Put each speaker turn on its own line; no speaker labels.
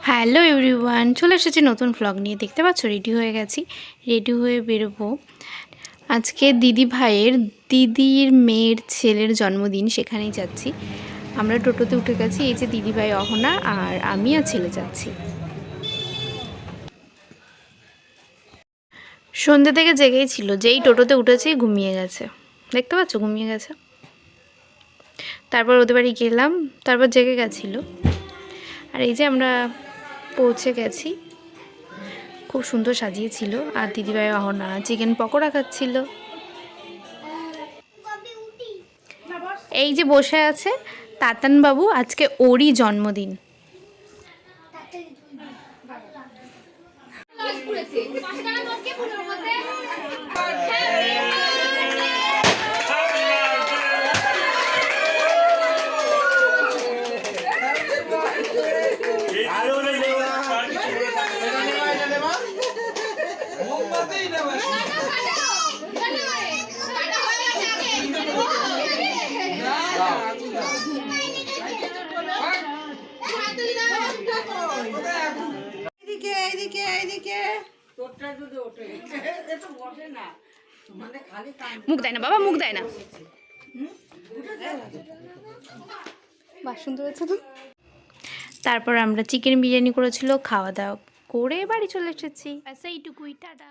Hello everyone, চলে এসেছি নতুন ভ্লগ নিয়ে। দেখতে পাচ্ছ রেডি হয়ে গেছি, রেডি হয়ে বেরোবো। আজকে দিদি ভাইয়ের দিদির মেয়ের ছেলের জন্মদিন, সেখানেই যাচ্ছি। আমরা টোটোতে উঠে গেছি, এই যে দিদি ভাই অহনা আর আমি আর ছেলে যাচ্ছি। সন্ধ্যে থেকে জেগেই ছিল, যেই টোটোতে উঠেছি ঘুমিয়ে গেছে। দেখতে পাচ্ছ ঘুমিয়ে গেছে। তারপর ওদের বাড়ি গেলাম, তারপর জেগে গেছিলো। আর এই যে আমরা পৌঁছে গেছি। খুব সুন্দর সাজিয়েছিল। আর দিদিভাই অহনা চিকেন পকোড়া খাচ্ছিল। এই যে বসে আছে তাতান বাবু, আজকে ওরই জন্মদিন। মুখ দেয় না বাবা, মুখ দেয় না। বাহ, সুন্দর হয়েছে তো। তারপর আমরা চিকেন বিরিয়ানি করেছিল, খাওয়া দাওয়া করে বাড়ি চলে এসেছি। এইটুকুই, টাটা।